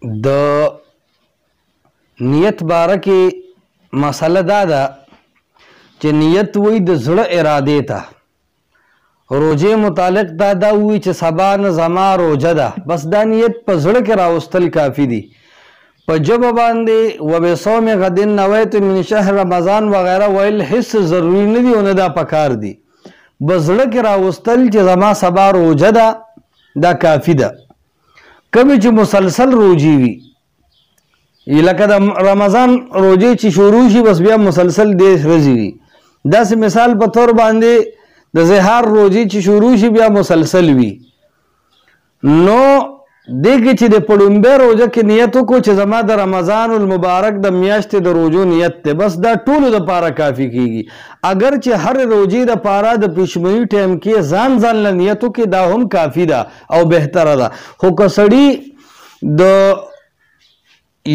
د نیت باره کې مسله دا ده چې نیت وی د زړه ارادې ته روجې متعلق دا وی چې سبا نه زما روجه ده، بس دا نیت په زړه کې راوستل کافي دي. په ژبه باندې وبصوم غد نویت من شهر رمضان وغیره ویل هیڅ ضروري نه دي او نه دا پکار دي. بس زړه کې راوستل چې زما سبا روجه ده دا کافي ده. کبھی چې مسلسل روجی وي لکه د رمضان روجې چې شروع شي بس بیا مسلسل دې ورځې وي، داسې مثال په طور باندې د زهار روجې چې شروع شي بیا مسلسل وي، نو دې کې چې د پړومبۍ روجه کې نیت وکړو چې زما د رمضان المبارک د میاشتې د روجو نیت دی، بس دا ټولو دپاره کافي کیږي. اگر چې هر روجې دپاره د پیشمني ټایم کې ځان له نیت وکړي دا هم کافي ده او بهتره ده. خو که سړي د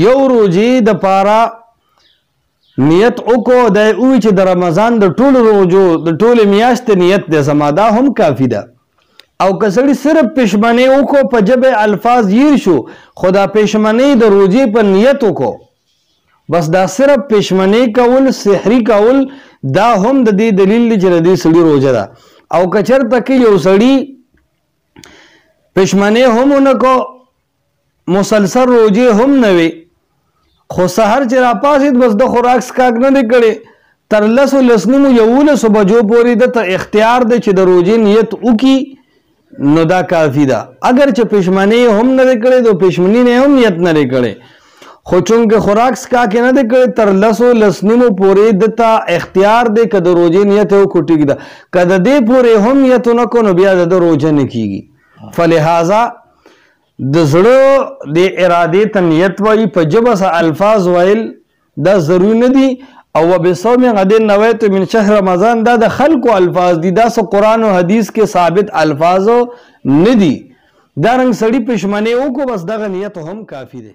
یو روجې دپاره نیت وکړو دی ووایي چې د رمضان د ټولو روجو د ټولې میاشتې نیت دی زما، دا هم کافي ده. او که سړي صرف پېشمنۍ وکړو په ژبه الفاظ هیر شو خو دا پېشمنۍ د روجې په نیت وکړو، بس دا صرف پېشمنۍ کول سحري کول دا هم د دې دلیل دی چې د دې سړي روجه ده. او که چېرته کې یو سړي پېشمنۍ هم ونه کړو مسلسل روجې هم نه وي خو سحر چې راپاڅېد بس د خوراک څښاک نه دی کړی، تر 11 بجو پورې دته اختیار دی چې د روجې نیت وکړي نو دا کافي ده. اگر چې پېشمنۍ هم نه دی کړی د پېشمني نه هم نیت نه دی کړی خو چونکې خوراک څښاک نه دی کړی تر 10 پورې دته اختیار دی که د روجې نیت یې وکړو ټیک ده، که د دې پورې هم نیت ونه کړو نو بیا د ده روجه نه کیږي. فلهذا د زړه د ارادې ته نیت وایي، په ژبه څه الفاظ ویل دا ضروري نه دي. او وبصوم غد نویت من شهر رمضان دا د خلقو الفاظ دي، دا څه قرآن او حدیث کې ثابت الفاظ نه دي. دا رنګ سړي پېشمنۍ وکړو بس دغه نیت هم کافي دی.